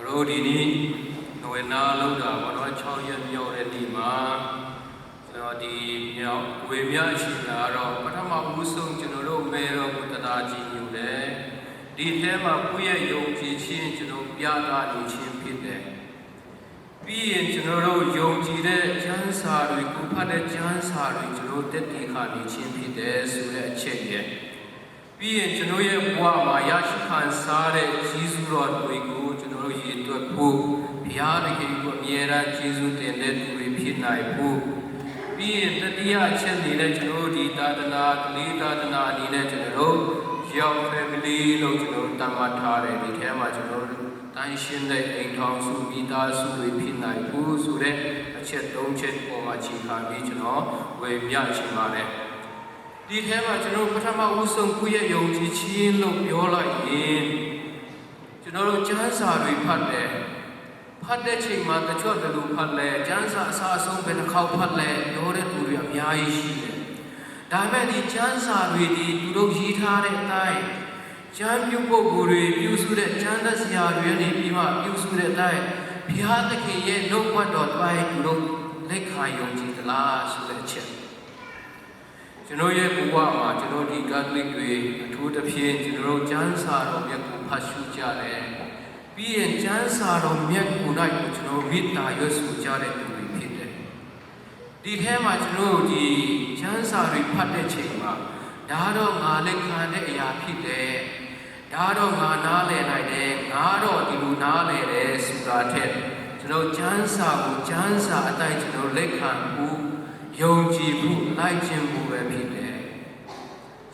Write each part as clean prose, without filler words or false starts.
တို့ဒီနေ့နဝေနာလောက်တာပေါ့နော်6ရက်မြောက်တဲ့နေ့မှာကျွန်တော်ဒီမြောက်ဝေမြရှိတာတော့ပထမဦးဆုံးကျွန်တော်တို့မေတော်ဘုရားကြီးညူတယ်ဒီထဲမှာကိုယ့်ရဲ့ယုံကြည်ခြင်းကျွန်တော်ပြသနေခြင်းဖြစ်တယ်ပြီးရင်ကျွန်တော်တို့ယုံကြည်တဲ့ကျမ်းစာတွေကိုဖတ်တဲ့ကျမ်းစာတွေကျွန်တော်တက်တည်ခါနေခြင်းဖြစ်တယ်ဆိုတဲ့အချက်ရဲ့ပြီးရင်ကျွန်တော်ရဲ့ဘဝမှာရရှိခံစားတဲ့ကြီးစုတော်တွေကိုကျွန်တော်တို့ရည်တွက်ဖို့ဘုရားသခင်ကိုအမြဲတမ်းကျေးဇူးတင်တဲ့သူတွေဖြစ်နိုင်ဖို့ပြီးရင်တတိယအချက်နေတဲ့ကျွန်တော်တို့ဒီသာသနာကလေးသာသနာအနေနဲ့ကျွန်တော်တို့ရောက် family လို့ကျွန်တော်တို့တတ်မှတ်ထားတယ်ဒီထဲမှာကျွန်တော်တို့တိုင်းရှင်းတဲ့အိမ်ထောင်စုမိသားစုတွေဖြစ်နိုင်ဖို့ဆိုတဲ့အချက်၃ချက်ပေါ်မှာခြေခံပြီးကျွန်တော်ဝေမျှရှိပါတယ်ဒီထဲမှာကျွန်တော်ပထမဦးဆုံးကိုယ့်ရဲ့ယုံကြည်ခြင်းလို့ပြောလိုက်ရင်ကျွန်တော်တို့ကျမ်းစာတွေဖတ်တယ်ဖတ်တဲ့ချိန်မှာတချို့ဘယ်လိုဖတ်လဲကျမ်းစာအစအဆုံးဘယ်နှခေါက်ဖတ်လဲပြောတဲ့သူတွေအများကြီးရှိတယ်ဒါပေမဲ့ဒီကျမ်းစာတွေဒီသူတို့ရေးထားတဲ့အတိုင်းကျမ်းပြုပုဂ္ဂိုလ်တွေပြုစုတဲ့ကျမ်းသက်စရာတွေနေပြီးမှပြုစုတဲ့အတိုင်းဘုရားသခင်ရဲ့နှုတ်ကပတ်တော်တိုင်းသူတို့လက်ခံယုံကြည်သလားဆိုတဲ့အချက်ကျွန်တော်ရဲ့ဘဝမှာကျွန်တော်ဒီကက်သလစ်တွေအထူးသဖြင့်ကျွန်တော်တို့ကျမ်းစာတော်မြတ်ကိုဖတ်ရှုကြတယ်ပြီးရင်ကျမ်းစာတော်မြတ်ကို၌ကိုကျွန်တော်မေတ္တာရွတ်ဆိုကြတဲ့သူတွေဖြစ်တယ်ဒီထဲမှာကျွန်တော်ဒီကျမ်းစာတွေဖတ်တဲ့ချိန်မှာဒါတော့ငါလက်ခံတဲ့အရာဖြစ်တယ်ဒါတော့ငါနားလည်နိုင်တယ်ငါတော့ဒီလိုနားလည်တယ်ဆိုတာထက်ကျွန်တော်ကျမ်းစာကိုကျမ်းစာအတိုင်းကျွန်တော်လက်ခံဖို့ယုံကြည်မှုလိုက်ခြင်းမှုပဲဖြစ်တယ်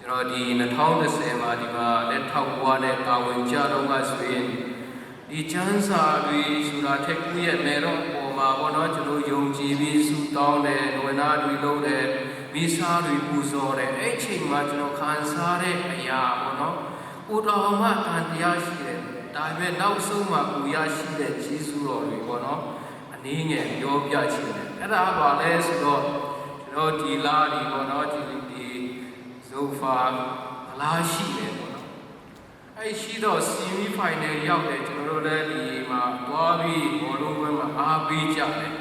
ကျွန်တော်ဒီ2010မှာဒီမှာလက်ထောက်ဘွားနဲ့တာဝန်ကြတော့ကဆိုရင်ဒီချမ်းစာတွေဆိုတာထက်ကိုယ့်ရဲ့မေတော်ပေါ်မှာပေါ့နော်ကျွန်တော်ယုံကြည်ပြီးဆုတောင်းတယ်ဝေနာတွေလုပ်တယ်မိစားတွေပူဇော်တယ်အဲ့ချိန်မှာကျွန်တော်ခံစားတဲ့အရာပေါ့နော်ကိုတော်မှတန်တရားရှိတယ်ဒါပေမဲ့နောက်ဆုံးမှာကိုရရှိတဲ့ဂျေဇုတော်တွေပေါ့နော်အနည်းငယ်ပြောပြချင်တယ်အဲ့ဒါပါလဲဆိုတော့ကျွန်တော်ဒီလာဒီပေါ့နော်ဒီဇိုဖာလာရှိတယ်ပေါ့နော်အဲ့ရှိတော့ semi final ရောက်တယ်ကျွန်တော်တို့လည်းဒီမှာသွားပြီးဘောလုံးပွဲမှာအားပေးကြတယ်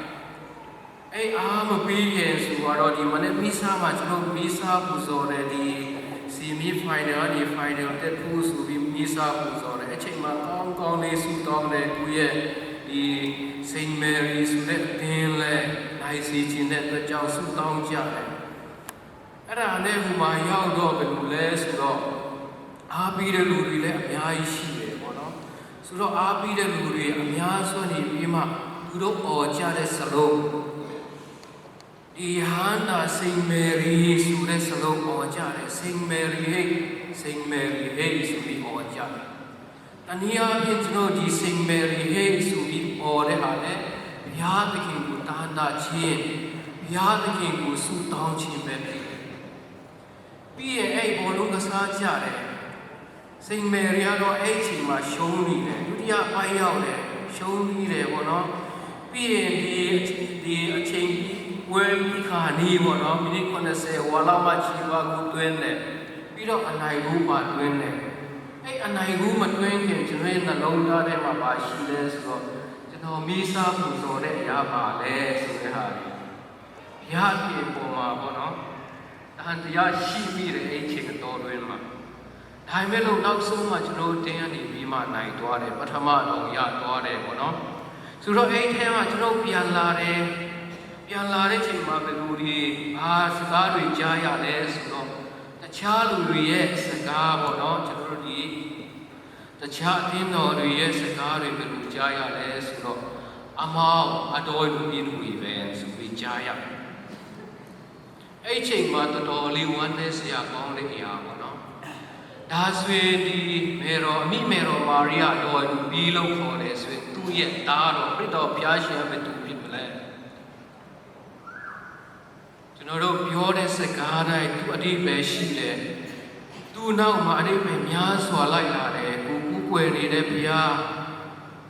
အဲ့အားမပေးရင်ဆိုတော့ဒီမနေ့မိစားမှာကျွန်တော်မိစားပူဇော်တယ်ဒီ semi final ဒီ final တက်ဖို့ဆိုပြီးမိစားပူဇော်တယ်အချိန်မှာကောင်းလေးဆုတောင်းတယ်သူရဲ့ဒီ Saint Mary ဆိုတဲ့တင်လဲနိုင်စီခြင်းတဲ့အတွက်ကြောင့်ဆုတောင်းကြတယ်အဲ့ဒါနဲ့ဟိုမှာရောက်တော့ဘယ်လိုလဲဆိုတော့အားပေးတဲ့လူတွေလည်းအများကြီးရှိတယ်ပေါ့နော်ဆိုတော့အားပေးတဲ့လူတွေအများဆုံးနေပြီးမှသူတို့អော်ကြတဲ့စလုံးဒီဟာနာစိန်မေရီဆိုတဲ့စလုံးអော်ကြတယ်စိန်မေရီဟေးစိန်မေရီဟေးဆိုပြီးអော်ကြတယ်တနည်းအားဖြင့်ကျွန်တော်ဒီစိန်မေရီဟေးဆိုပြီးអော်တဲ့ဟာနဲ့ဘုရားသခင်ကိုတာနာခြင်းဘုရားသခင်ကိုဆုတောင်းခြင်းပဲဖြစ်တယ်ပြီးရင်အဲ့ဘောလုံးကစားကြတယ်စိန်မေရီကတော့အဲ့ချိန်မှာရှုံးနေတယ်ဒုတိယပိုင်းရောက်တယ်ရှုံးနေတယ်ပေါ့နော်ပြီးရင်ဒီအချိန်ဝယ်ပြီးခါနေပေါ့နော်မိနစ်90ဝါလောက်မှချီပါကိုတွင်းတယ်ပြီးတော့အနိုင်ဘူးပါတွင်းတယ်အဲ့အနိုင်ဘူးမတွင်းခင်ကျွန်တော်ရဲ့နှလုံးသားထဲမှာပါရှိလဲဆိုတော့ကျွန်တော်မိစားပူဇော်တဲ့အရာပါလဲဆိုတဲ့ဟာတွေဘုရားပြေပေါ်မှာပေါ့နော်တန်တရားရှိပြီးတဲ့အဲ့ချိန်တော်တွင်းမှာဒါပေမဲ့လို့နောက်ဆုံးမှကျွန်တော်တင်းရနေပြီးမှနိုင်သွားတယ်ပထမတော့ရသွားတယ်ပေါ့နော်ဆိုတော့အဲ့ထဲမှာကျွန်တော်ပြန်လာတဲ့ချိန်မှာဘယ်လိုဒီစကားတွေကြားရလဲဆိုတော့တခြားလူတွေရဲ့စကားပေါ့နော်ကျွန်တော်တို့ဒီတခြားအသင်းတော်တွေရဲ့စကားတွေဘယ်လိုကြားရလဲဆိုတော့အမောင်အတော်လူပြင်းလူပဲဆိုပြီးကြားရအဲ့ချိန်မှာတော်တော်လေးဝမ်းနည်းစရာကောင်းတဲ့အရာပေါ့နော်ဒါဆိုရင်ဒီမေတော်အမိမေတော်မာရိယတော်လူပြီးလို့ခေါ်တယ်ဆိုရင်သူ့ရဲ့သားတော်ခရစ်တော်ဘုရားရှင်ပဲသူဖြစ်မလဲကျွန်တော်တို့ပြောတဲ့စကားတိုင်းသူအတိတ်ပဲရှိတယ်သူနောက်မှာအတိတ်ပဲများစွာလိုက်လာတယ်ကိုကူးကွယ်နေတဲ့ဘုရား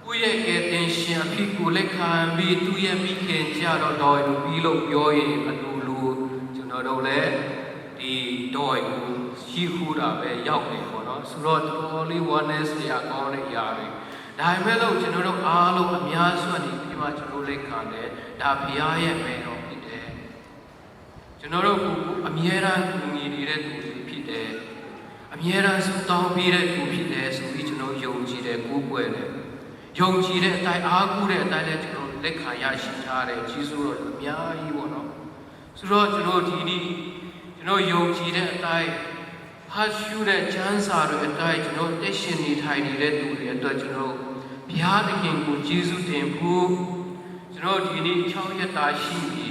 ကိုယ့်ရဲ့ကယ်တင်ရှင်အဖြစ်ကိုလက်ခံပြီးသူ့ရဲ့မိခင်ကြတော့တော်လူပြီးလို့ပြောရင်အတူလူကျွန်တော်တို့လည်းဒီတော်ကိုရှိခူးတာပဲရောက်နေပေါ့နော်ဆိုတော့တော်လေးဝမ်းနည်းစရာကောင်းတဲ့အရာတွေ ဒါပေမဲ့လို့ကျွန်တော်တို့အားလုံးအများစုအနေပြီးမှကျွန်တော်လက်ခံတယ်ဒါဘုရားရဲ့မယ်တော်ဖြစ်တယ်ကျွန်တော်တို့အမြဲတမ်းကူညီနေတဲ့သူတွေဖြစ်တယ်အမြဲတမ်းဆုတောင်းပေးတဲ့သူဖြစ်တယ်ဆိုပြီးကျွန်တော်ယုံကြည်တယ်ကိုးကွယ်တယ်ယုံကြည်တဲ့အတိုင်းအားကိုးတဲ့အတိုင်းလည်းကျွန်တော်လက်ခံရရှိထားတယ်ကြီးစိုးတော်အများကြီးပေါ့နော်ဆိုတော့ကျွန်တော်ဒီနေ့ကျွန်တော်ယုံကြည်တဲ့အတိုင်းဟာရှုတဲ့ချမ်းသာတွေအတိုင်းကျွန်တော်တက်ရှင်နေထိုင်နေတဲ့သူတွေအတွက်ကျွန်တော်ဘုရားသခင်ကိုကျေးဇူးတင်ဖို့ကျွန်တော်ဒီနေ့6ရက်တာရှိပြီ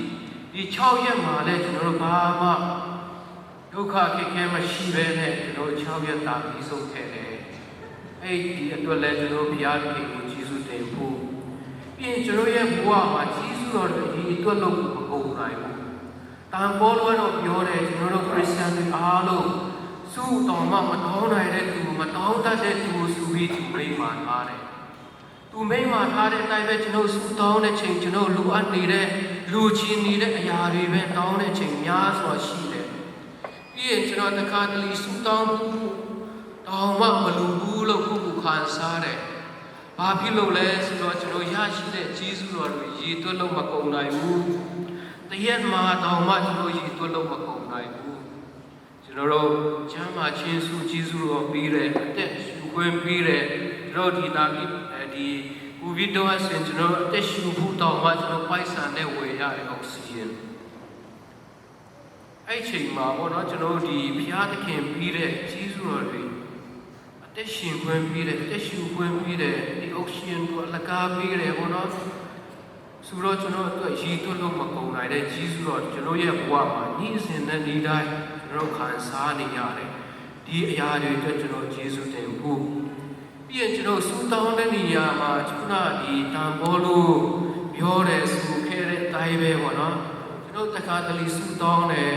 ဒီ6ရက်မှာလည်းကျွန်တော်ဘာမှဒုက္ခခက်ခဲမရှိဘဲနဲ့ကျွန်တော်6ရက်တာပြီးဆုံးခဲ့တယ်အဲ့ဒီအတွက်လည်းကျွန်တော်ဘုရားသခင်ကိုကျေးဇူးတင်ဖို့ပြီးရင်ကျွန်တော်ရဲ့ဘဝမှာကျေးဇူးတော်ဒီအတွက်လို့မကုန်နိုင်ဘူးတန်ဖိုးလို့တော့ပြောတယ်ကျွန်တော်တို့ခရစ်ယာန်တွေအားလုံးစုတော်မှမတော်နိုင်တဲ့သူမတော်တတ်တဲ့သူကိုစုပြီးသူမိမှထားတယ်သူမိမှထားတဲ့အတိုင်းပဲကျွန်တော်စုတောင်းတဲ့ချိန်ကျွန်တော်လူအပ်နေတဲ့လူချင်းနေတဲ့အရာတွေပဲတောင်းတဲ့ချိန်များစွာရှိတယ်ပြီးရင်ကျွန်တော်တခါတလေစုတောင်းတောင်းမှမလူဘူးလို့ခုခံစားတယ်ဘာဖြစ်လို့လဲဆိုတော့ကျွန်တော်ရရှိတဲ့ကျေးဇူးတော်တွေရည်သွက်လို့မကုန်နိုင်ဘူးတရက်မှာတောင်းမှကျွန်တော်ရည်သွက်လို့မကုန်နိုင်ဘူးကျွန်တော်တို့ချမ်းသာခြင်းစုကျေးဇူးတော်ပြီးတယ်အသက်ရှူခွင့်ပြီးတယ်ကျွန်တော်ဒီနာဒီကိုဗစ်တော့ဆင်ကျွန်တော်အသက်ရှူဖို့တောင်းမှကျွန်တော်ပိုက်ဆံနဲ့ဝယ်ရတဲ့အောက်ဆီဂျင်အဲ့ချိန်မှာပေါ့နော်ကျွန်တော်ဒီဘုရားသခင်ပြီးတဲ့ကျေးဇူးတော်တွေအသက်ရှင်ခွင့်ပြီးတယ်အသက်ရှူခွင့်ပြီးတယ်ဒီအောက်ဆီဂျင်ကိုအလကားပြီးတယ်ပေါ့နော်ဆိုတော့ကျွန်တော်အတွက်ရည်သွက်လို့မကုန်နိုင်တဲ့ကျေးဇူးတော်ကျွန်တော်ရဲ့ဘဝမှာဤစဉ်နဲ့ဤတိုင်းကျွန်တော်ခံစားနေရတယ်ဒီအရာတွေအတွက်ကျွန်တော်ကျေးဇူးတင်ဖို့ပြီးရင်ကျွန်တော်စူတောင်းတဲ့နေရာမှာကျွန်တော်ဒီတန်ဖိုးလို့ပြောတယ်ဆိုခဲ့တဲ့အတိုင်းပဲပေါ့နော်ကျွန်တော်တခါတလေစူတောင်းတယ်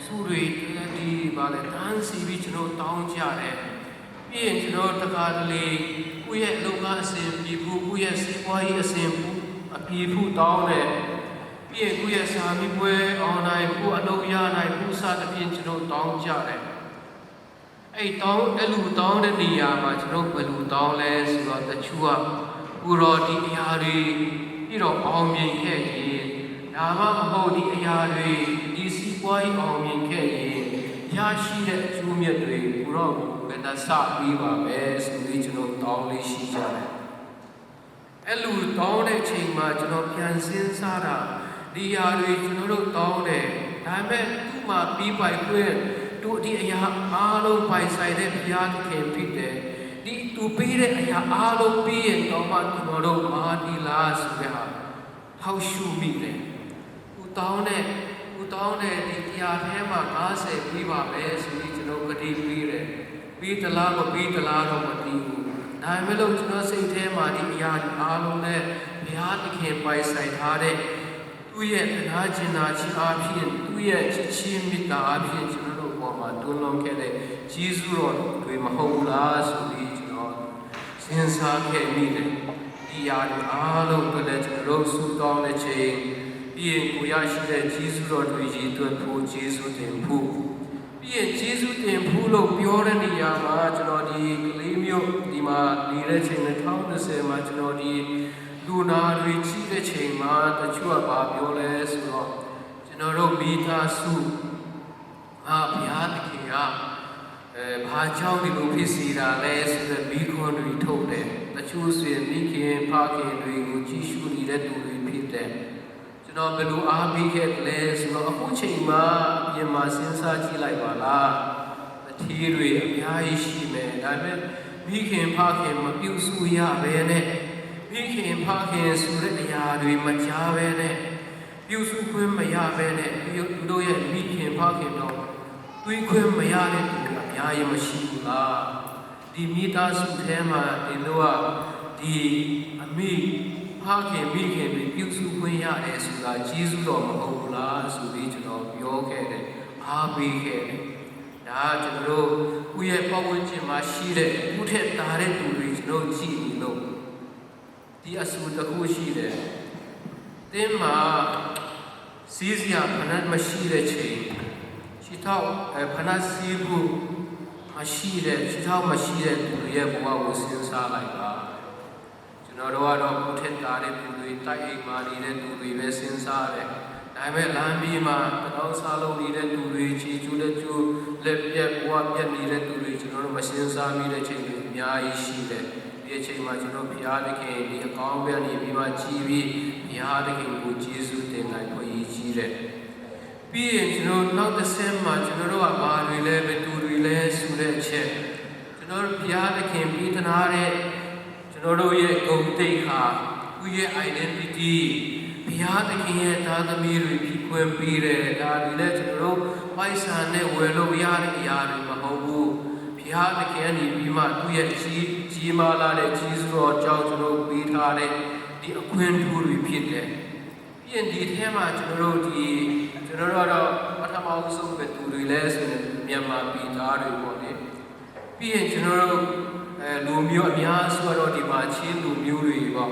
စုတွေဒီပါလေတန်းစီပြီးကျွန်တော်တောင်းကြတယ်ပြီးရင်ကျွန်တော်တခါတလေကိုယ့်ရဲ့အလုပ်ကအစဉ်ပြေဖို့ကိုယ့်ရဲ့စီးပွားရေးအစဉ်အပြေဖို့တောင်းတယ်ပြီးရင်ကိုယ့်ရဲ့စာမေးပွဲအွန်လိုင်းကိုအလုပ်ရနိုင်ဖို့စသဖြင့်ကျွန်တော်တောင်းကြတယ်အဲ့တောင်းအဲ့လူတောင်းတဲ့နေရာမှာကျွန်တော်ဘယ်လိုတောင်းလဲဆိုတော့တချို့ကကိုရောဒီအရာတွေပြီးတော့အောင်မြင်ခဲ့ရင်ဒါမှမဟုတ်ဒီအရာတွေဒီစီးပွားရေးအောင်မြင်ခဲ့ရင်ရရှိတဲ့အကျိုးမြတ်တွေကိုတော့ဘယ်နှစပြီးပါမယ်ဆိုပြီးကျွန်တော်တောင်းလေးရှိကြတယ်အဲ့လူတောင်းတဲ့ချိန်မှာကျွန်တော်ပြန်စဉ်းစားတာဒီအရာတွေကျွန်တော်တို့တောင်းတယ်ဒါပေမဲ့သူ့မှာပြီးပိုင်ခွင့်တို့ဒီအရာအားလုံးပိုင်ဆိုင်တဲ့ဘုရားသခင်ဖြစ်တယ်ဒီသူပေးတဲ့အရာအားလုံးပြီးရင်တော့မှကျွန်တော်တို့မာဒီလာဆိုတဲ့ဟာထောက်ရှုမိတယ်ဦးတောင်းတဲ့ဒီအရာထဲမှာ50ပြီးပါမယ်ဆိုပြီးကျွန်တော်ကတိပေးတယ်ပြီးတလားမပြီးတလားတော့မသိဘူးဒါပေမဲ့လို့ကျွန်တော်စိတ်ထဲမှာဒီအရာအားလုံးနဲ့ဘုရားသခင်ပိုင်ဆိုင်ထားတဲ့သူ့ရဲ့တရားကျင်နာခြင်းအပြင်သူ့ရဲ့ချစ်ချင်းမေတ္တာအပြင်ကျွန်တော်တို့ပေါ်မှာတွန်းလောင်းခဲ့တဲ့ကျေးဇူးတော်တွေမဟုတ်လားဆိုပြီးကျွန်တော်စဉ်းစားခဲ့မိတယ်ဒီအရာတွေအားလုံးကိုလည်းကျွန်တော်ဆုတောင်းတဲ့ချိန်ပြီးရင်ကိုရရှိတဲ့ကျေးဇူးတော်တွေရည်သွက်ဖို့ကျေးဇူးတင်ဖို့ပြီးရင်ကျေးဇူးတင်ဖို့လို့ပြောတဲ့နေရာမှာကျွန်တော်ဒီကလေးမျိုးဒီမှာနေတဲ့ချိန်2020မှာကျွန်တော်ဒီလူနာတွေကြီးတဲ့ချိန်မှာတချို့ကပြောလဲဆိုတော့ကျွန်တော်တို့မိသားစုဘုရားသခင်ကဘာကြောင့်ဒီလိုဖြစ်စီတာလဲဆိုတဲ့မိခွန်းတွေထုတ်တယ်တချို့ဆိုရင်မိခင်ဖခင်တွေကိုကြည့်ရှုနေတဲ့သူတွေဖြစ်တယ်ကျွန်တော်ဘယ်လိုအားပေးခဲ့လဲဆိုတော့အခုချိန်မှာပြင်မာစဉ်းစားကြည့်လိုက်ပါလားအထီးတွေအများကြီးရှိမယ်ဒါပေမဲ့မိခင်ဖခင်မပြုစုရဘဲနဲ့မိခင်ဖခင်ဆိုတဲ့အရာတွေမကြားဘဲနဲ့ပြုစုခွင့်မရဘဲနဲ့သူတို့ရဲ့မိခင်ဖခင်တော့တွေးခွင့်မရတဲ့သူအများကြီးမရှိဘူးလားဒီမိသားစုထဲမှာဒီလိုကဒီအမိဖခင်မိခင်တွေပြုစုခွင့်ရတယ်ဆိုတာကျေးဇူးတော်မဟုတ်ဘူးလားဆိုပြီးကျွန်တော်ပြောခဲ့တယ်အားပေးခဲ့တယ်ဒါကျွန်တော်တို့ကိုယ့်ရဲ့ပတ်ဝန်းကျင်မှာရှိတဲ့ခုထက်တာတဲ့သူတွေကျွန်တော်ကြည့်နေလို့ဒီအဆူတစ်ခုရှိတယ်တင်းမှာစီးစရာဖဏတ်မရှိတဲ့ချိန်ခြေထောက်ဖဏတ်စီးဖို့မရှိတဲ့ခြေထောက်မရှိတဲ့သူရဲ့ဘဝကိုစဉ်းစားလိုက်ပါ ကျွန်တော်တို့ကတော့ကိုထက်သားတဲ့သူတွေတိုက်အိမ်မာနေတဲ့သူတွေပဲစဉ်းစားတယ်ဒါပေမဲ့လမ်းပြီးမှာတောင်းစားလုပ်နေတဲ့သူတွေချီကျူးလက်ကျူးလက်ပြက်ဘဝပြက်နေတဲ့သူတွေကျွန်တော်တို့မစဉ်းစားမိတဲ့ချိန်တွေအများကြီးရှိတယ်ဒီအချိန်မှာကျွန်တော်ဘုရားသခင်ဒီအကောင်းဘက်နေပြီးမှကြီးပြီးဘုရားသခင်ကိုကျေးဇူးတင်နိုင်ဖို့ရည်ကြီးတယ်ပြီးရင်ကျွန်တော်နောက်တစ်ဆင့်မှာကျွန်တော်တို့ကဘာတွေလဲဘယ်သူတွေလဲဆိုတဲ့အချက်ကျွန်တော်ဘုရားသခင်ပြီးသနာတဲ့ကျွန်တော်တို့ရဲ့ဂုဏ်သိက္ခာကိုယ့်ရဲ့ identity ဘုရားသခင်ရဲ့သားသမီးတွေဖြစ်ခွင့်ပေးတယ်ဒါတွေလည်းကျွန်တော်တို့ပိုက်ဆံနဲ့ဝယ်လို့ရတဲ့အရာတွေမဟုတ်ဘူးဘုရားသခင်ကနေပြီးမှသူ့ရဲ့ကြီးမားလာတဲ့ကြီးစွာကြောင့်ကျွန်တော်ပေးထားတဲ့ဒီအခွင့်အရေးတွေဖြစ်တယ်ပြီးရင်ဒီထဲမှာကျွန်တော်တို့တော့ပထမဆုံးပဲသူတွေလဲဆိုရင်မြန်မာပြည်သားတွေပေါ့လေပြီးရင်ကျွန်တော်တို့လူမျိုးအများစုတော့ဒီမှာချင်းလူမျိုးတွေပေါ့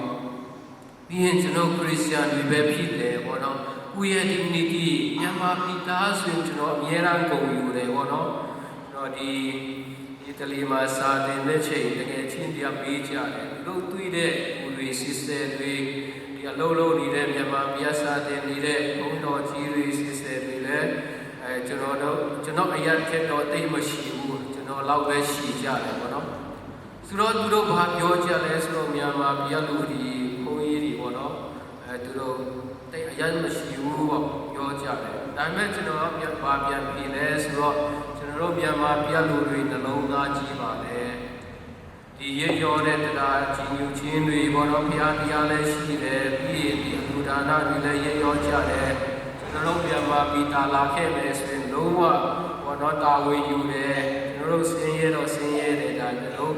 ပြီးရင်ကျွန်တော်ခရစ်ယာန်တွေပဲဖြစ်တယ်ပေါ့နော်ကိုယ့်ရဲ့ dignity မြန်မာပြည်သားဆိုရင်ကျွန်တော်အများအားဂုဏ်ယူတယ်ပေါ့နော်တော့ဒီတလီမှာစာတင်တဲ့ချိန်တကယ်ချင်းတရားပေးကြတယ်လို့တွေးတဲ့ကိုတွေ sister တွေဒီအလုံးလုံးနေတဲ့မြန်မာပြည်စာတင်နေတဲ့ဘုန်းတော်ကြီးတွေ sister တွေလည်းကျွန်တော်အရာထက်တော့တိတ်မရှိဘူးကျွန်တော်လောက်ပဲရှိကြတယ်ပေါ့နော်ဆိုတော့သူတို့ဘာပြောကြလဲဆိုတော့မြန်မာပြည်လူဒီဘုန်းကြီးတွေပေါ့နော်သူတို့တိတ်အရင်မရှိဘူးပေါ့ပြောကြတယ်ဒါပေမဲ့ကျွန်တော်ဘာပြန်ပြင်လဲဆိုတော့ကျွန်တော်တို့မြန်မာပြည်လူတွေနှလုံးသားကြီးပါလေဒီရရောတဲ့တရားကြီးညူချင်းတွေပေါ့နော်ဘုရားတရားလည်းရှိတယ်ပြီးရင်ဒီအမှုဒါနတွေလည်းရရောကြတယ်ကျွန်တော်တို့မြန်မာပြည်တာလာခဲ့မယ်ဆိုရင်လုံးဝပေါ့နော်တာဝန်ယူတယ်ကျွန်တော်တို့ဆင်းရဲတော့ဆင်းရဲတယ်ဒါကျွန်တော်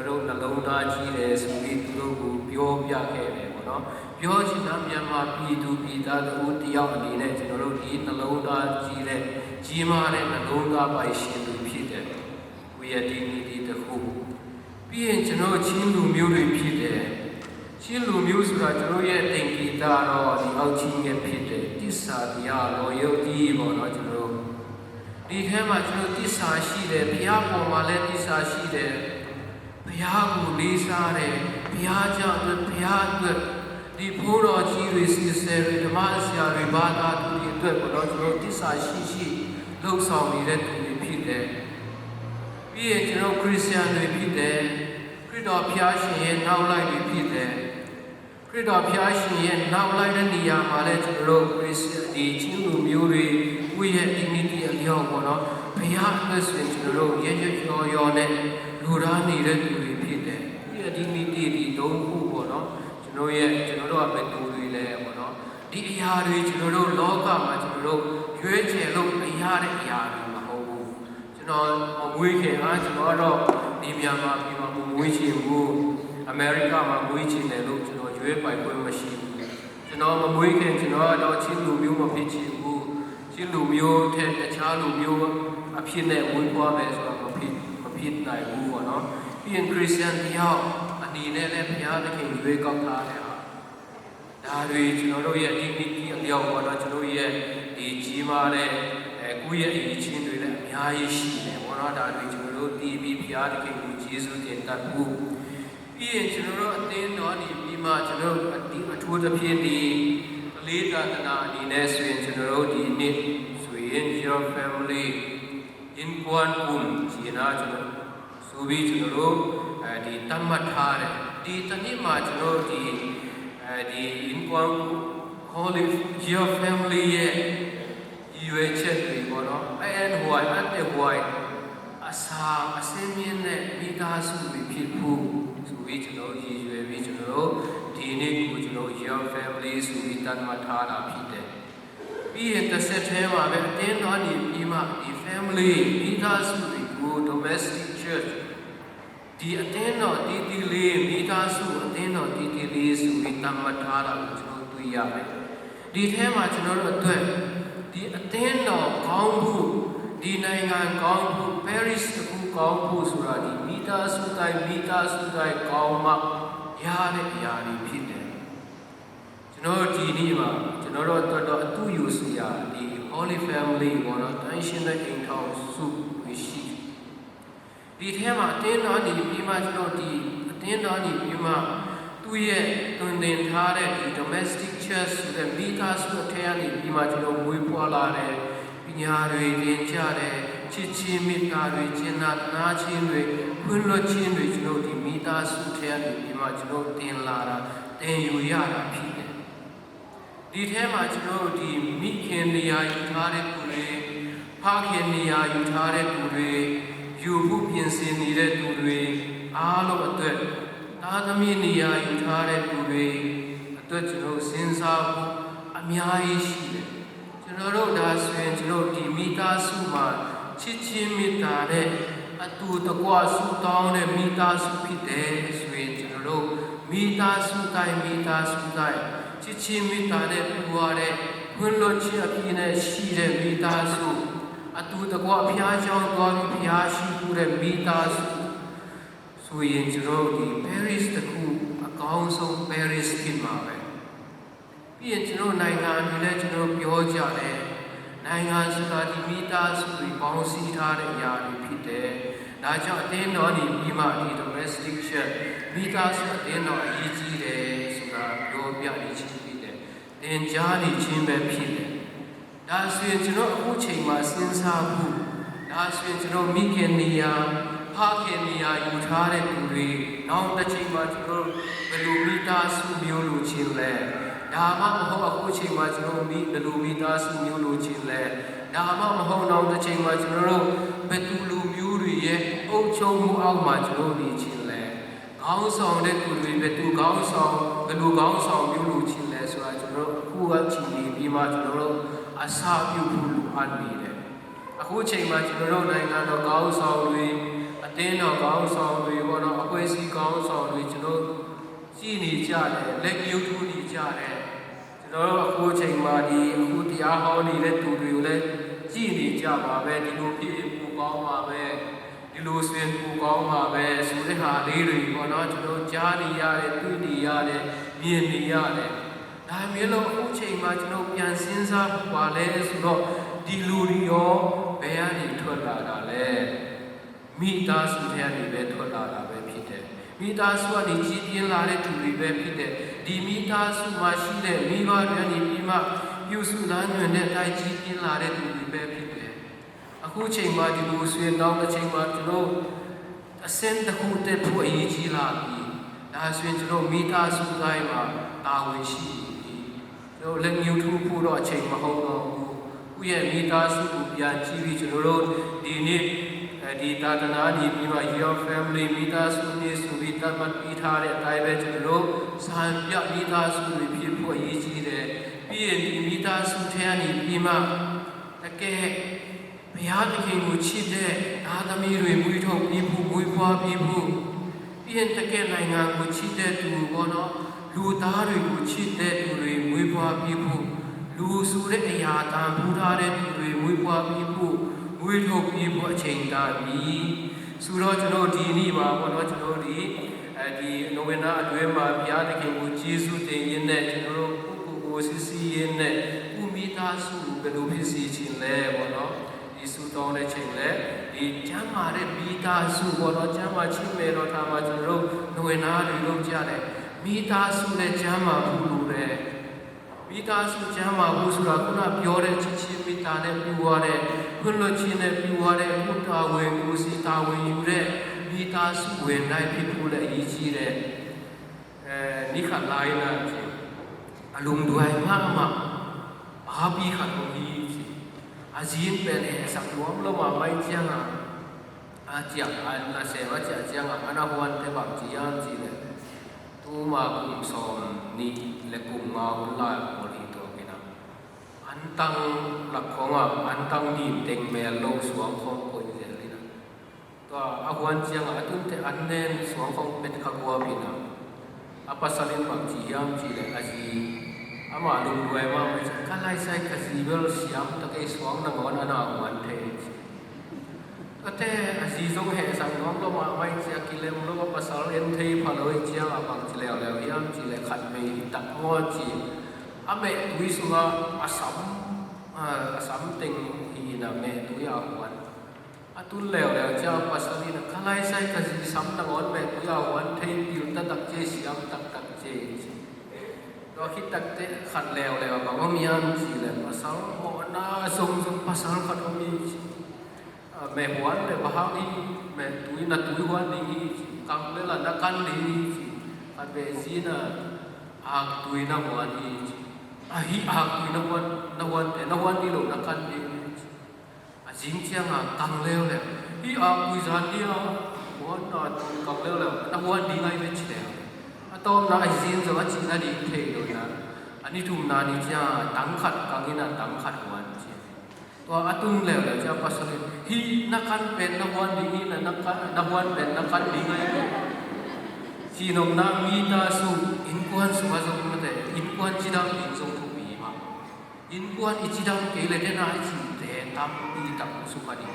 တို့နှလုံးသားကြီးတယ်ဆိုပြီးသူတို့ကိုပြောပြခဲ့တယ်ပေါ့နော်ပြောချင်တာမြန်မာပြည်သူပြည်သားတို့တယောက်အနေနဲ့ကျွန်တော်တို့ဒီနှလုံးသားကြီးတဲ့ကြီးမားတဲ့နှလုံးသားပိုင်ရှင်သူဖြစ်တယ်ကိုယ့်ရဲ့ဒီနေ့ဒီတစ်ခုပြီးရင်ကျွန်တော်ချင်းလူမျိုးတွေဖြစ်တယ်ချင်းလူမျိုးဆိုတာကျွန်တော်ရဲ့သင်္ကေတတော့ဒီအောက်ချင်းရဲ့ဖြစ်တယ်တစ္ဆာတရားတော်ယုတ်ဒီပေါ့နော်ကျွန်တော်ဒီထဲမှာကျွန်တော်တစ္ဆာရှိတယ်ဘုရားပေါ်မှာလည်းတစ္ဆာရှိတယ်ဘုရားကိုလေးစားတယ်ဘုရားကြောင့်ဘုရားအတွက်ဒီဘိုးတော်ကြီးတွေစီစဲတွေဓမ္မဆရာတွေဘာသာသူတွေအတွက်ပေါ့နော်ကျွန်တော်တစ္ဆာရှိလှုပ်ဆောင်နေတဲ့သူတွေဖြစ်တယ်ပြီးရင်ကျွန်တော်ခရစ်ယာန်တွေဖြစ်တယ်ခရစ်တော်ဘုရားရှင်ရဲ့နောက်လိုက်တွေဖြစ်တယ်ခရစ်တော်ဘုရားရှင်ရဲ့နောက်လိုက်တဲ့နေရာမှာလည်းကျွန်တော်ခရစ်ယာန်ဒီချင်းလူမျိုးတွေကိုယ့်ရဲ့ dignity အလျောက်ပေါ့နော်ဘုရားအတွက်ဆိုရင်ကျွန်တော်ရဲရောနဲ့လူသားနေတဲ့သူတွေဖြစ်တယ်ကိုယ့်ရဲ့ dignity ဒီတုံးခုပေါ့နော်ကျွန်တော်တို့ကဘယ်သူတွေလဲပေါ့နော်ဒီအရာတွေကျွန်တော်တို့လောကမှာကျွန်တော်တို့ရွေးချယ်လို့မရတဲ့အရာတွေမဟုတ်ဘူးကျွန်တော်မွေးခင်ကျွန်တော်တော့ဒီမြန်မာပြည်မှာမွေးချင်ဘူးအမေရိကမှာမွေးချင်တယ်လို့ကျွန်တော်ရွေးပိုင်ခွင့်မရှိဘူးကျွန်တော်မမွေးခင်ကျွန်တော်တော့ချင်းလူမျိုးမဖြစ်ချင်ဘူးချင်းလူမျိုးတဲ့တခြားလူမျိုးအဖြစ်နဲ့ဝေးပွားမယ်ဆိုတော့မဖြစ်နိုင်ဘူးပေါ့နော်ပြီးရင်ခရစ်ယာန်တယောက်အနေနဲ့လည်းဘုရားသခင်ရွေးကောက်ထားတယ်ဒါတွေကျွန်တော်တို့ရဲ့ dignity အလျောက်ပေါ့နော်ကျွန်တော်ရဲ့ဒီကြီးမားတဲ့ကိုယ့်ရဲ့အရေးချင်းတွေလည်းအများကြီးရှိတယ်ပေါ့နော်ဒါတွေကျွန်တော်တို့တည်ပြီးဘုရားသခင်ကိုယေရှုတင်တတ်ဖို့ပြီးရင်ကျွန်တော်တို့အသင်းတော်နေပြီးမှကျွန်တော်တို့ဒီအထူးသဖြင့်ဒီလေးသာသနာအနေနဲ့ဆိုရင်ကျွန်တော်တို့ဒီနေ့ဆိုရင် your family in one room ကြီးနာကျွန်တော်ဆိုပြီးကျွန်တော်တို့ဒီတတ်မှတ်ထားတယ်ဒီတနေ့မှာကျွန်တော်တို့ဒီ in one holy your family ရဲ့ရွေးချက်တွေပေါ့နော်and why and why အစင်းမြင့်တဲ့မိသားစုတွေဖြစ်ဖို့ဆိုပြီးကျွန်တော်ရည်ရွယ်ပြီးကျွန်တော်ဒီနေ့ကိုကျွန်တော် your family ဆိုပြီးတတ်မှတ်ထားတာဖြစ်တယ်ပြီးရင်တစ်ဆက်တည်းမှာပဲအတင်းတော်နေပြီးမှဒီ family မိသားစုတွေကို domestic church ဒီအတင်းတော်တီတီလေးမိသားစုအတင်းတော်တီတီလေးဆိုပြီးတတ်မှတ်ထားတာကိုကျွန်တော်တွေ့ရမယ်ဒီထဲမှာကျွန်တော်တို့အတွက်ဒီအတင်းတော်ကောင်းမှုဒီနိုင်ငံကောင်းမှု Paris အခုကောင်းမှုဆိုတာဒီမိသားစုတိုင်းကောင်းမှရတဲ့အရာတွေဖြစ်တယ်ကျွန်တော်ဒီနေ့မှာကျွန်တော်တို့တော်အတူယူစရာဒီ Holy Family ဘောနော်တန်ရှင်းတဲ့အိမ်ထောင်စုရှိဒီထဲမှာအတင်းတော်နေပြီးမှကျွန်တော်ဒီအတင်းတော်နေပြီးမှသူ သူရဲ့တွင်တင်ထားတဲ့ဒီ domestic church ဆိုတဲ့မိသားစုအထက်ကနေပြီးမှကျွန်တော်မွေးဖွားလာတဲ့ပညာတွေသင်ကြားတဲ့ချစ်ချင်းမေတ္တာတွေကျင့်နာခြင်းတွေဖွင့်လွှတ်ခြင်းတွေကျွန်တော်ဒီမိသားစုထက်ကနေပြီးမှကျွန်တော်သင်လာတာသင်ယူရတာဖြစ်တယ်ဒီထဲမှာကျွန်တော်ဒီမိခင်နေရာယူထားတဲ့သူတွေဖခင်နေရာယူထားတဲ့သူတွေယူဖို့ပြင်ဆင်နေတဲ့သူတွေအားလုံးအတွက်သားသမီးနေရာယူထားတဲ့သူတွေအတွက်ကျွန်တော်စဉ်းစားဖို့အများကြီးရှိတယ်ကျွန်တော်တို့ဒါဆိုရင်ကျွန်တော်ဒီမိသားစုမှာချစ်ချင်းမေတ္တာတဲ့အတူတကွဆုတောင်းတဲ့မိသားစုဖြစ်တယ်ဆိုရင်ကျွန်တော်တို့မိသားစုတိုင်းချစ်ချင်းမေတ္တာနဲ့ပူရတဲ့ဖွင့်လို့ခြင်းအဖြစ်နဲ့ရှိတဲ့မိသားစုအတူတကွဘုရားကျောင်းသွားပြီးဘုရားရှိခိုးတဲ့မိသားစုဆိုရင်ကျွန်တော်ဒီ Paris တခုအကောင်းဆုံး Paris ဖြစ်မှာပဲပြီးရင်ကျွန်တော်နိုင်ငံတွေလည်းကျွန်တော်ပြောကြတယ်နိုင်ငံဆိုတာဒီမိသားစုတွေပေါင်းစည်းထားတဲ့အရာတွေဖြစ်တယ်ဒါကြောင့်အတင်းတော်ဒီပြီးမှဒီ domestic church မိသားစုအတင်းတော်အရေးကြီးတယ်ဆိုတာပြောပြနေခြင်းဖြစ်တယ်သင်ကြားနေခြင်းပဲဖြစ်တယ်ဒါဆိုရင်ကျွန်တော်အခုချိန်မှာစဉ်းစားဖို့ဒါဆိုရင်ကျွန်တော်မိခင်နေရာဖခင်နေရာယူထားတဲ့သူတွေနောက်တစ်ချိန်မှာကျွန်တော်ဘယ်လိုမိသားစုမျိုးလိုချင်းလဲဒါမှမဟုတ်အခုချိန်မှာကျွန်တော်ဘယ်လိုမိသားစုမျိုးလိုချင်းလဲဒါမှမဟုတ်နောက်တစ်ချိန်မှာကျွန်တော်ဘယ်သူလူမျိုးတွေရဲ့အုပ်ချုပ်မှုအောက်မှာကျွန်တော်နေချင်းလဲခေါင်းဆောင်တဲ့သူတွေဘယ်သူခေါင်းဆောင်ဘယ်လိုခေါင်းဆောင်မျိုးလိုချင်းလဲဆိုတာကျွန်တော်အခုကချိန်နေပြီးမှကျွန်တော်အစာပြုဖို့လိုအပ်နေတယ်အခုချိန်မှာကျွန်တော်နိုင်ငံတော်ခေါင်းဆောင်တွေအတင်းတော်ခေါင်းဆောင်တွေဘောတော့အဖွဲ့အစည်းခေါင်းဆောင်တွေကျွန်တော်ကြည်နေကြတယ်လက်ပြုတ်ထူးနေကြတယ်ကျွန်တော်အခုချိန်မှာဒီအခုတရားဟောနေတဲ့သူတွေကိုလည်းကြည်နေကြပါပဲဒီလိုဖြစ်ပူကောင်းပါပဲဒီလိုဆွေးပူကောင်းပါပဲဆိုတဲ့ဟာလေးတွေဘောတော့ကျွန်တော်ကြားနေရတယ်တွေ့နေရတယ်မြင်နေရတယ်ဒါမျိုးလို့အခုချိန်မှာကျွန်တော်ပြန်စဉ်းစားပါလဲဆိုတော့ဒီလူတွေရောဘယ်ကနေထွက်လာတာလဲမိသားစုထဲကနေပဲထွက်လာတာပဲဖြစ်တယ်မိသားစုကနေကြီးပြင်းလာတဲ့သူတွေပဲဖြစ်တယ်ဒီမိသားစုမှာရှိတဲ့မိဘတွေကနေပြီးမှပြုစုလမ်းညွှန်တဲ့အတိုင်းကြီးပြင်းလာတဲ့သူတွေပဲဖြစ်တယ်အခုချိန်မှာဒီလိုဆွေးနောက်တစ်ချိန်မှာကျွန်တော်အစင်းတစ်ခုတက်ဖို့အရေးကြီးလာပြီဒါဆိုရင်ကျွန်တော်မိသားစုတိုင်းမှာတာဝန်ရှိပြီကျွန်တော်လက်ညှိုးထိုးဖို့တော့အချိန်မဟုတ်တော့ဘူးကိုယ့်ရဲ့မိသားစုကိုပြန်ကြည့်ပြီးကျွန်တော်တို့ဒီနေ့ဒီသာသနာ့ဒီပြီးမှ your family မိသားစုနဲ့ဆိုပြီးတတ်မှတ်ပြီးထားတဲ့အတိုင်းပဲကျွန်တော်တို့စံပြမိသားစုတွေဖြစ်ဖို့အရေးကြီးတယ်ပြီးရင်ဒီမိသားစုထဲကနေပြီးမှတကယ်ဘုရားသခင်ကိုချစ်တဲ့သားသမီးတွေမွေးထုတ်ပြီးဖို့မွေးဖွားပြီးဖို့ပြီးရင်တကယ်နိုင်ငံကိုချစ်တဲ့သူဘောနော်လူသားတွေကိုချစ်တဲ့သူတွေမွေးဖွားပြီးဖို့လူဆိုတဲ့အရာတန်ဖိုးထားတဲ့သူတွေမွေးဖွားပြီးဖို့မွေးထုတ်ပြီးဖို့အချိန်တန်ပြီဆိုတော့ကျွန်တော်ဒီနေ့မှာဘောနော်ကျွန်တော်ဒီနိုဝင်ဘာအတွင်းမှာဘုရားသခင်ကိုကျေးဇူးတင်ရင်းနဲ့ကျွန်တော်တို့ကိုစစ်စီရင်းနဲ့ဥမိသားစုဘယ်လိုဖြစ်စီခြင်းလဲဘောနော်ဒီစုတောင်းတဲ့ချိန်လဲဒီကျမ်းမာတဲ့မိသားစုဘောနော်ကျမ်းမာချင်းမဲ့တော့ဒါမှကျွန်တော်တို့နိုဝင်ဘာတွေလုပ်ကြတယ်မိသားစုနဲ့ကျမ်းမာဖို့လိုတယ်မိသားစုကျမ်းမာဖို့ဆိုတာခုနပြောတဲ့ချစ်ချင်းမေတ္တာနဲ့ပြုရတဲ့ခွင့်လွှတ်ခြင်းနဲ့ပြုရတဲ့ဘုရားဝင်ကိုစီတာဝင်ယူတဲ့မိသားစုဝင်နိုင်ဖြစ်ဖို့လည်းအရေးကြီးတယ်နိခလိုင်းနာချင်းအလုံးဒွိုင်းမှာဘာပြီးခတ်လို့ဒီအဇင်းပဲလေစက်တော်လုံးမမိုင်းချင်အာကြအနာဆေဝချာချင်အနာဟဝန်တဲ့ပါကြည်အောင်ကြည့်တယ်တူမာကုံဆောင်နိလက်ကုံငါဟလာပေါ်လီတော့ကိနာအန်တန်လက်ခေါငါအန်တန်ဒီတက်မဲလုံးစွမ်းခေါကိုရည်လီနာတော့အဟဝန်ချင်အတုန်တဲ့အန်နဲစွမ်းခေါပက်ခကွာဘီနာအပစလင်ပါကြည်အောင်ကြည့်တယ်အဇီအမလုံးဝဲမှာကလိုက်ဆိုင်ကစီဘယ်စီယမ်တကယ်စွမ်းနာဝန်အနာဝန်တဲ့အစီဆုံးဟဲ့ဆောင်တော့လောမမိုင်းချာကီလေမလောပစာရန်သေးဖလို့ချာအပန်းချလေလေယမ်ချလေခတ်မေတမောချီအမေဝိစုကအစမ်တင်ဟီနာမေတူရဝန်အ ตุนแล้วเจ้าปัสสาวะขลายใส่กระสีซ้ำตะวันแบบกุยาวันเทียนตักเจสียมตักเจตัวคิดตักเจขัดแล้วก็ว่ามีอันสีแล้วปัสสาวะหมอนาส่งปัสสาวะขัดมีแม่หัวเลยบ้าอีแม่ตุยหัวนี่กังเลยละนักกันนี่อันเบสีน่ะอาตุยนักวันนี่อาตุยนักวันนี่หลงนักกันนี่จริงจังกังเลยที่คุยจานนี่วันกังเลยนักวันดีไงไม่ใช่ตอนนั้นจริงจังจริงนะดีเท่เลยนะอันนี้ทุ่มนานี่จ้าตั้งขัดกังนี่นะตั้งขัดวันตัวตุนเลยจ้าภาษาที่นักการเป็นนักวันดีนี่นะนักวันเป็นนักการดีไงที่น้องนามีตาสูอินควันสุภาษาพูดแต่อินควันจีดังอินทรงทุบีมาอินควันอิจีดังเกลือเดน่าอิจิเตตัมปีตัมสุขาดี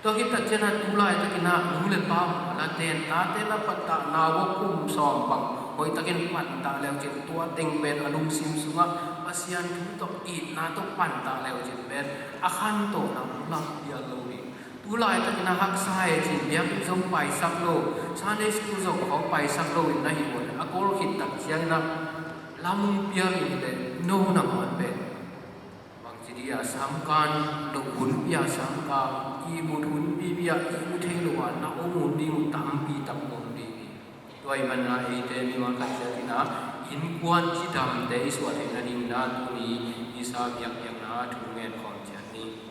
ตัวคิดแต่เจนัตุลายตะกินนูเลปามละเตนตาเตนะปัตตานาวกุมสอมปังหอยตะกินปันตาแล้วเจ็บตัวเต็งเป็นอลุงซิมสุงะอาเซียนทุตกอีดนาตกปันตาแล้วเจ็บเป็นอาคันโตนังลังยาโลนีตุลายตะกินหักไซจิเบียงจงไปสักโลชาเนสกุจงเขาไปสักโลอินนาฮิวอโกลคิดตักเชียงนะลำเปียงอินเดโนนังมันเป็นjadi samkan dokun pia samka ibu thun bibia ibu theiluwa na omun ding tampi tamon di toy manna ite mi wa ka chatina in kwan chi dam de iswa de na ding na tu ni isa biak biak na thu ngen khom chan ni